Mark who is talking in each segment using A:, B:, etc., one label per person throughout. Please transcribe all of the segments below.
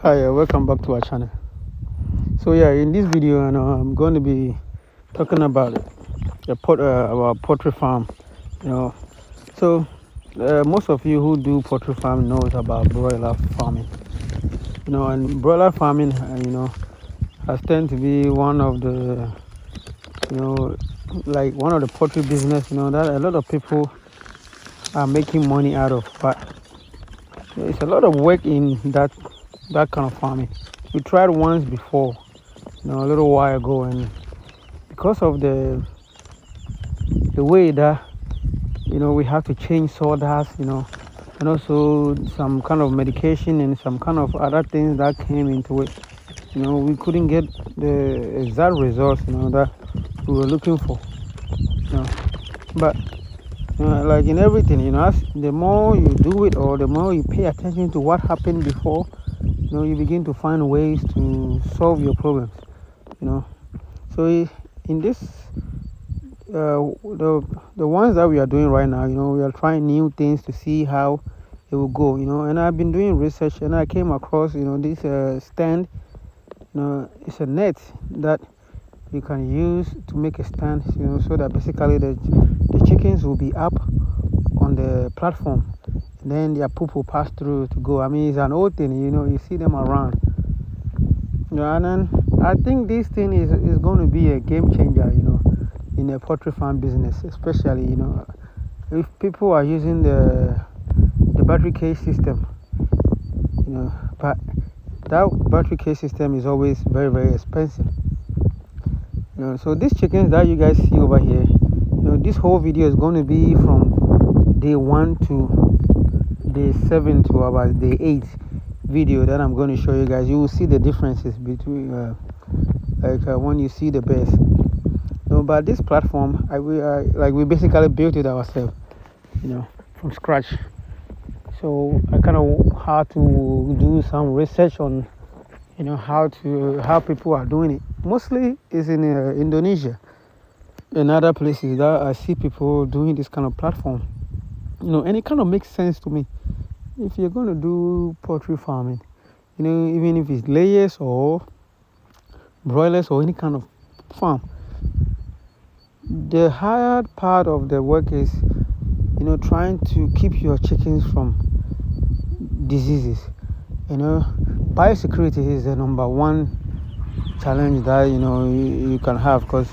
A: Hi, welcome back to our channel. So yeah, in this video, I'm going to be talking about our poultry farm. You know, so most of you who do poultry farm knows about broiler farming. And broiler farming, has tend to be one of the, like one of the poultry business. That a lot of people are making money out of, but there's a lot of work in that kind of farming. We tried once before, a little while ago, and because of the way that we have to change sawdust, and also some kind of medication and some kind of other things that came into it, we couldn't get the exact results that we were looking for. But like in everything, as the more you do it or the more you pay attention to what happened before, you begin to find ways to solve your problems. So in this the ones that we are doing right now, we are trying new things to see how it will go, and I've been doing research and I came across this stand. It's a net that you can use to make a stand, so that basically the chickens will be up on the platform, and then their poop will pass through to go. I mean, it's an old thing, you see them around. And then I think this thing is going to be a game changer, in the poultry farm business, especially, if people are using the battery cage system, but that battery cage system is always very, very expensive. So these chickens that you guys see over here, this whole video is going to be from day 1 to day 7 to about day 8 video that I'm going to show you guys. You will see the differences between when you see the birds. But this platform, we basically built it ourselves, from scratch. So I kind of had to do some research on, how people are doing it. Mostly is in Indonesia and other places that I see people doing this kind of platform. And it kind of makes sense to me. If you're going to do poultry farming, even if it's layers or broilers or any kind of farm, the hard part of the work is, trying to keep your chickens from diseases. Biosecurity is the number one challenge that, you can have, because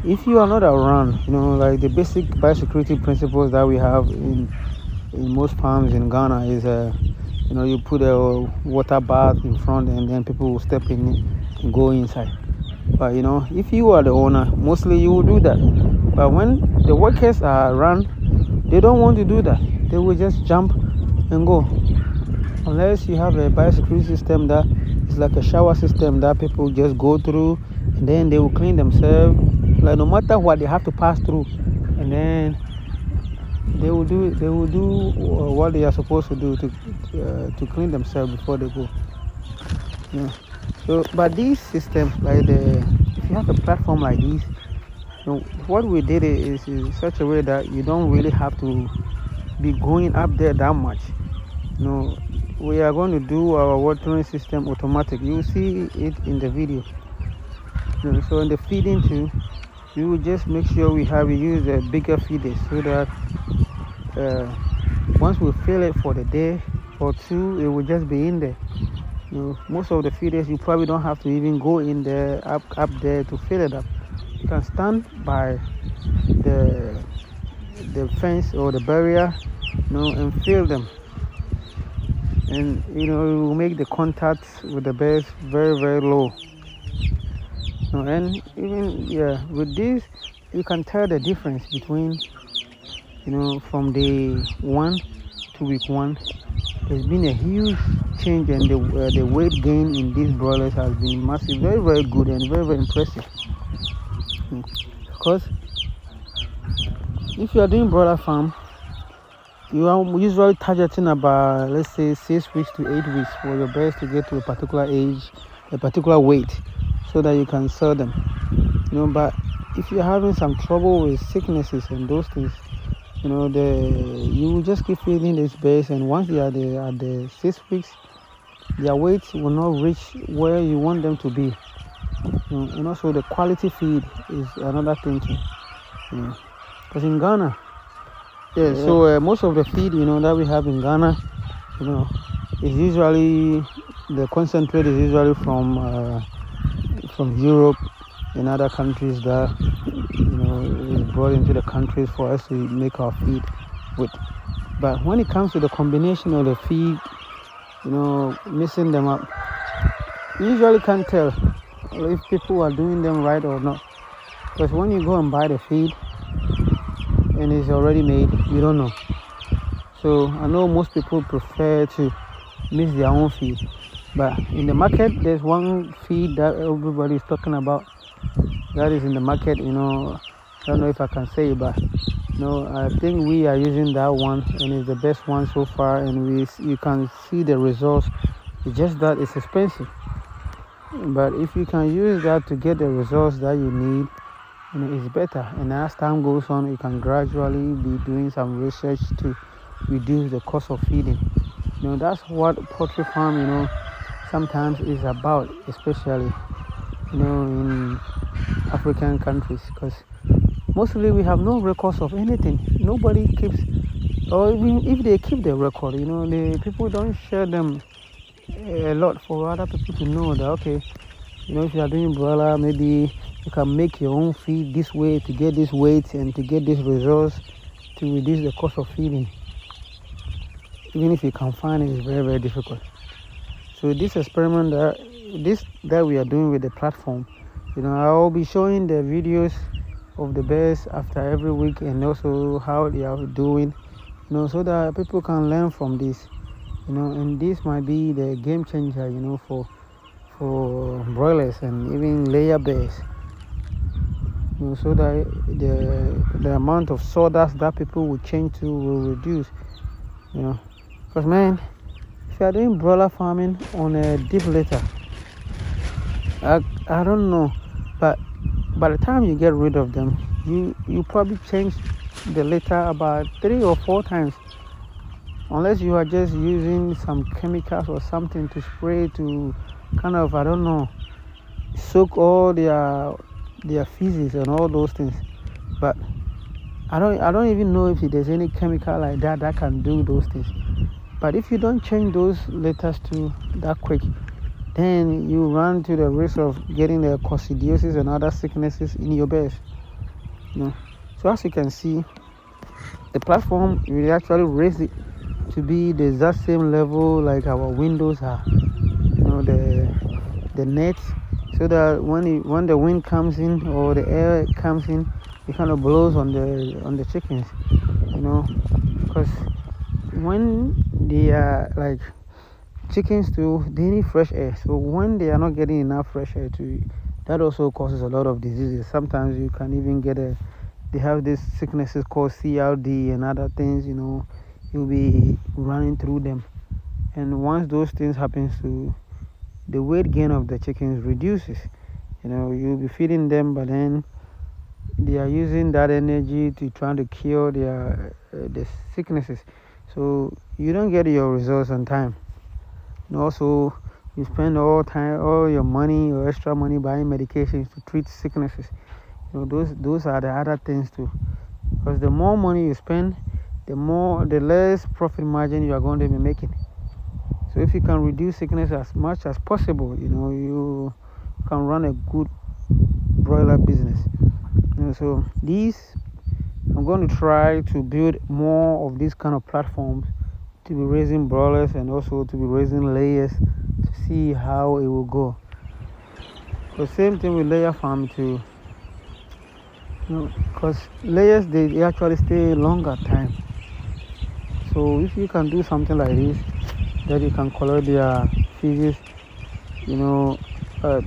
A: if you are not around, like the basic biosecurity principles that we have in most farms in Ghana is, you put a water bath in front and then people will step in it and go inside. But, if you are the owner, mostly you will do that. But when the workers are around, they don't want to do that. They will just jump and go. Unless you have a biosecurity system that is like a shower system that people just go through and then they will clean themselves. Like no matter what, they have to pass through. And then they will do what they are supposed to do to clean themselves before they go. So, but these systems, like if you have a platform like this, what we did is in such a way that you don't really have to be going up there that much. We are going to do our watering system automatic. You will see it in the video. So in the feeding too, we will just make sure we use a bigger feeders so that once we fill it for the day or two, it will just be in there. Most of the feeders you probably don't have to even go in there up there to fill it up. You can stand by the fence or the barrier, and fill them. And you will make the contact with the birds very, very low. And even with this, you can tell the difference between from day 1 to week 1. There's been a huge change, and the weight gain in these broilers has been massive, very, very good and very, very impressive. Because if you are doing broiler farm, you are usually targeting about, let's say, 6 weeks to 8 weeks for your birds to get to a particular age, a particular weight, so that you can sell them. But if you're having some trouble with sicknesses and those things, you will just keep feeding these birds, and once they are at the 6 weeks, their weight will not reach where you want them to be. And also the quality feed is another thing too. Because in Ghana, so most of the feed that we have in Ghana, is usually the concentrate is usually from Europe and other countries that is brought into the countries for us to make our feed with. But when it comes to the combination of the feed, mixing them up, you usually can't tell if people are doing them right or not. Because when you go and buy the feed and it's already made, you don't know. So I know most people prefer to mix their own feed. But in the market, there's one feed that everybody is talking about. That is in the market, I don't know if I can say it, but I think we are using that one, and it's the best one so far, and you can see the results. It's just that it's expensive. But if you can use that to get the results that you need, it's better. And as time goes on, you can gradually be doing some research to reduce the cost of feeding. That's what poultry farm, sometimes is about, especially, in African countries, because mostly we have no records of anything. Nobody keeps, or even if they keep the record, the people don't share them a lot for other people to know that, okay, if you are doing broiler, maybe you can make your own feed this way to get this weight and to get these results to reduce the cost of feeding. Even if you can find it, it's very, very difficult. So this experiment that we are doing with the platform, I'll be showing the videos of the birds after every week, and also how they are doing, so that people can learn from this, and this might be the game changer, for broilers and even layer bears, so that the amount of sawdust that people will change to will reduce, because man, if you are doing broiler farming on a deep litter, I don't know, but by the time you get rid of them, you probably change the litter about 3 or 4 times, unless you are just using some chemicals or something to spray to kind of, I don't know, soak all their feces and all those things. But I don't even know if there's any chemical like that can do those things. But if you don't change those litters to that quick, then you run to the risk of getting the coccidiosis and other sicknesses in your bears. So as you can see, the platform will actually raise it to be the exact same level like our windows are, the net, so that when the wind comes in or the air comes in, it kind of blows on the chickens, because when they are like chickens too, they need fresh air. So when they are not getting enough fresh air that also causes a lot of diseases. Sometimes you can even get they have these sicknesses called CLD and other things, you'll be running through them. And once those things happen to the weight gain of the chickens reduces, you'll be feeding them, but then they are using that energy to try to cure the sicknesses. So you don't get your results on time. And also, you spend all your money or extra money buying medications to treat sicknesses. Those are the other things too. Because the more money you spend, the less profit margin you are going to be making. So if you can reduce sickness as much as possible, you can run a good broiler business. So I'm going to try to build more of these kind of platforms to be raising broilers and also to be raising layers to see how it will go. The same thing with layer farm too. Because layers, they actually stay longer time. So if you can do something like this, that you can collect their feces,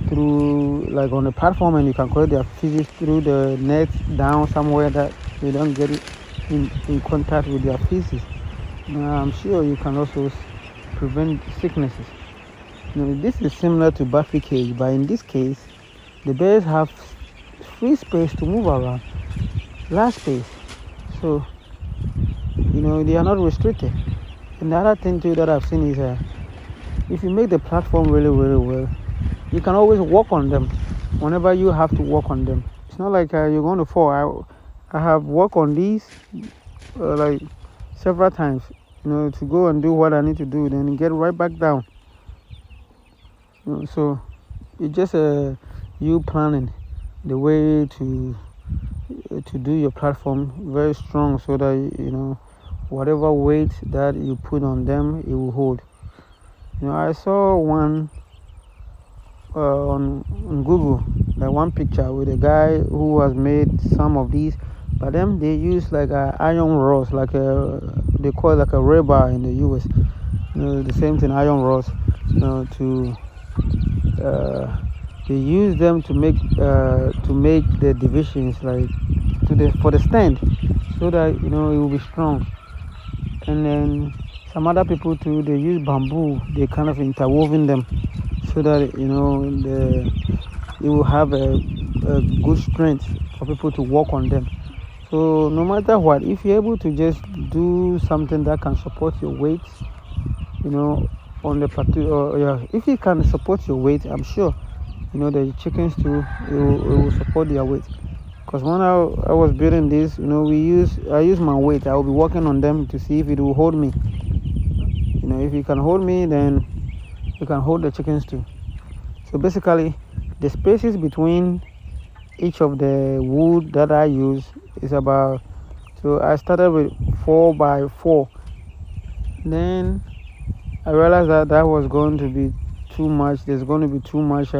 A: through like on the platform, and you can collect their feces through the net down somewhere that they don't get it in contact with their feces. I'm sure you can also prevent sicknesses. This is similar to Buffy cage, but in this case, the bears have free space to move around, large space. So, they are not restricted. And the other thing too that I've seen is if you make the platform really, really well, you can always walk on them whenever you have to walk on them. It's not like you're going to fall. I have walked on these like several times, to go and do what I need to do, then get right back down. So it's just you planning the way to do your platform very strong, so that whatever weight that you put on them, it will hold. I saw one on Google, like one picture with a guy who has made some of these, but them they use like iron rods, like they call it like a rebar in the US. The same thing, iron rods. To they use them to make the divisions, like for the stand, so that it will be strong. And then some other people too, they use bamboo. They kind of interwoven them so that it will have a good strength for people to walk on them. So no matter what, if you're able to just do something that can support your weight, on the plateau, yeah, if it can support your weight, I'm sure the chickens too, it will support their weight. Because when I was building this, I use my weight. I will be working on them to see if it will hold me. If it can hold me, then you can hold the chickens too. So basically, the spaces between each of the wood that I use is about. So I started with 4 by 4. Then I realized that was going to be too much. There's going to be too much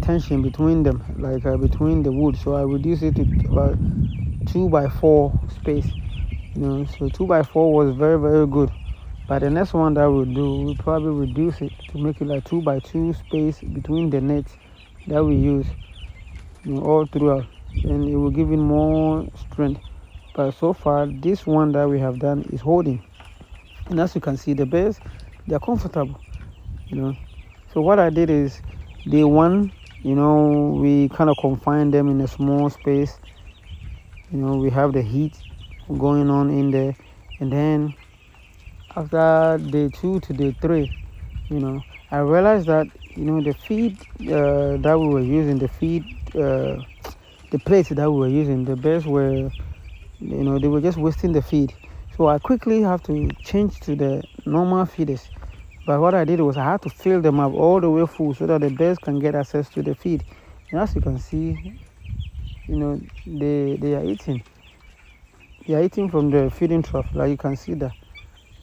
A: tension between them, like between the wood. So I reduced it to about 2 by 4 space. So 2 by 4 was very, very good. But the next one that we'll do, we'll probably reduce it to make it like 2 by 2 space between the nets that we use, all throughout. And it will give it more strength. But so far, this one that we have done is holding. And as you can see, the bears, they're comfortable, So what I did is, day one, we kind of confined them in a small space. We have the heat going on in there. And then after day 2 to day 3, I realized that, the feed that we were using, the plates that we were using, the bears were, they were just wasting the feed. So I quickly have to change to the normal feeders. But what I did was I had to fill them up all the way full so that the bears can get access to the feed. And as you can see, they are eating. They are eating from the feeding trough, like you can see that.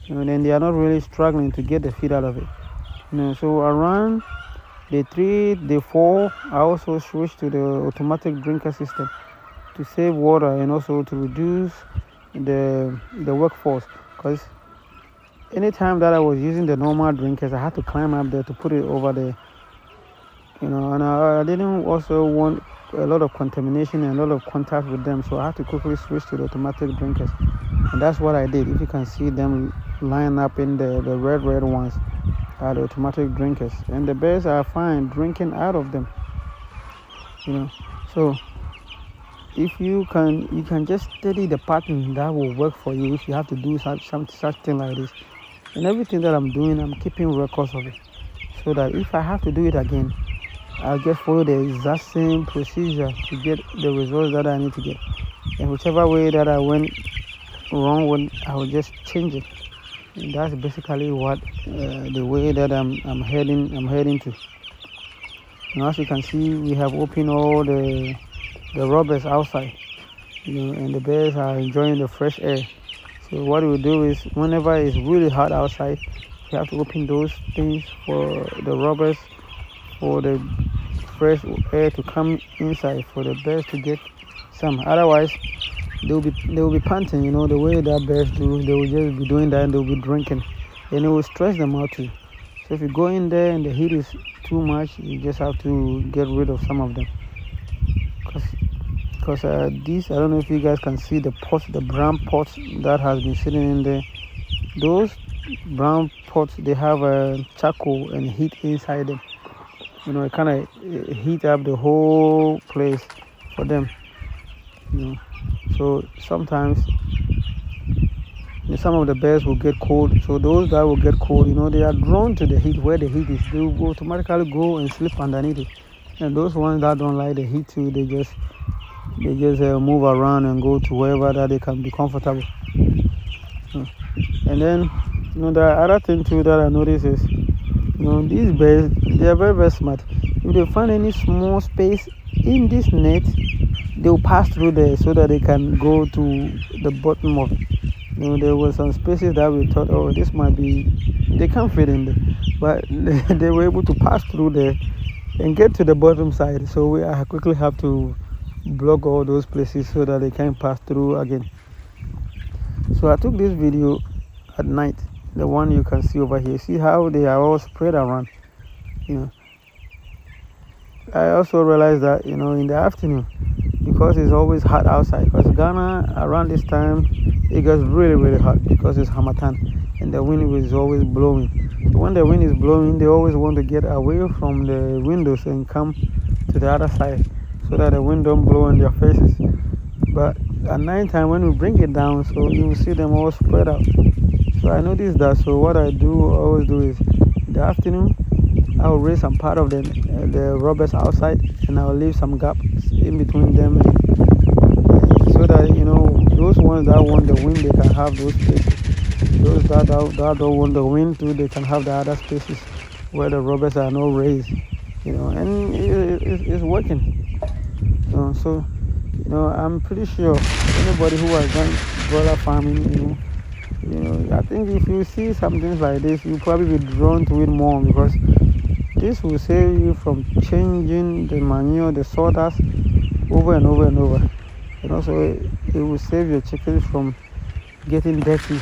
A: Then they are not really struggling to get the feed out of it. So around day 3, day 4, I also switched to the automatic drinker system to save water and also to reduce the workforce. Because anytime that I was using the normal drinkers, I had to climb up there to put it over there. And I didn't also want a lot of contamination and a lot of contact with them, so I had to quickly switch to the automatic drinkers. And that's what I did. If you can see them line up in the red ones are the automatic drinkers, and the bears are fine drinking out of them. So if you can just study the pattern that will work for you. If you have to do such thing like this, and everything that I'm doing, I'm keeping records of it, so that if I have to do it again, I'll just follow the exact same procedure to get the results that I need to get. And whichever way that I went wrong with, I will just change it. And that's basically what the way that I'm heading to. Now, as you can see, we have opened all the rubbers outside, and the bears are enjoying the fresh air. So what we do is, whenever it's really hot outside, you have to open those things for the rubbers, for the fresh air to come inside, for the bears to get some. Otherwise, they will be panting, the way that bears do. They will just be doing that, and they will be drinking, and it will stress them out too. So if you go in there and the heat is too much, you just have to get rid of some of them. Because these, I don't know if you guys can see the pots, the brown pots that has been sitting in there. Those brown pots, they have a charcoal and heat inside them. It kind of heat up the whole place for them. So sometimes some of the birds will get cold. So those that will get cold, they are drawn to the heat. Where the heat is, they will automatically go and sleep underneath it. And those ones that don't like the heat too, they just move around and go to wherever that they can be comfortable. And then the other thing too that I notice is these birds, they are very, very smart. If they find any small space in this net, they will pass through there so that they can go to the bottom of it. There were some spaces that we thought, oh, this might be, they can't fit in there, but they were able to pass through there and get to the bottom side. So we quickly have to block all those places so that they can't pass through again. So I took this video at night, the one you can see over here. See how they are all spread around. I also realized that in the afternoon, because it's always hot outside, because Ghana around this time it gets really, really hot because it's Hamatan and the wind is always blowing. So when the wind is blowing, they always want to get away from the windows and come to the other side so that the wind don't blow in their faces. But at night time, when we bring it down, so you will see them all spread out. So I noticed that. So what I always do is in the afternoon, I will raise some part of the rubbers outside, and I will leave some gaps in between them, so that those ones that want the wind, they can have those spaces. Those that don't want the wind too, they can have the other spaces where the rubbers are not raised. And it's working. So I'm pretty sure anybody who has done broiler farming, I think if you see something like this, you'll probably be drawn to it more, because this will save you from changing the manure, the sawdust, over and over and over. And also, it will save your chickens from getting dirty,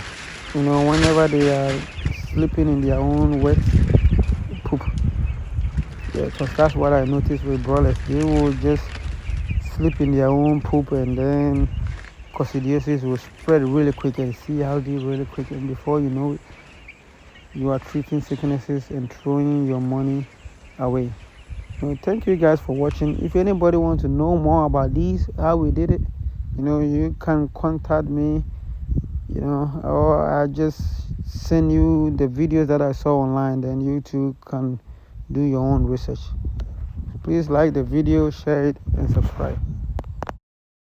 A: whenever they are sleeping in their own wet poop. Yeah, because that's what I noticed with broilers. They will just sleep in their own poop, and then coccidiosis will spread really quick and see how they really quick. And before you know it, you are treating sicknesses and throwing your money away. Thank you guys for watching. If anybody wants to know more about these, how we did it, you can contact me, or I just send you the videos that I saw online, then you too can do your own research. Please like the video, share it, and subscribe.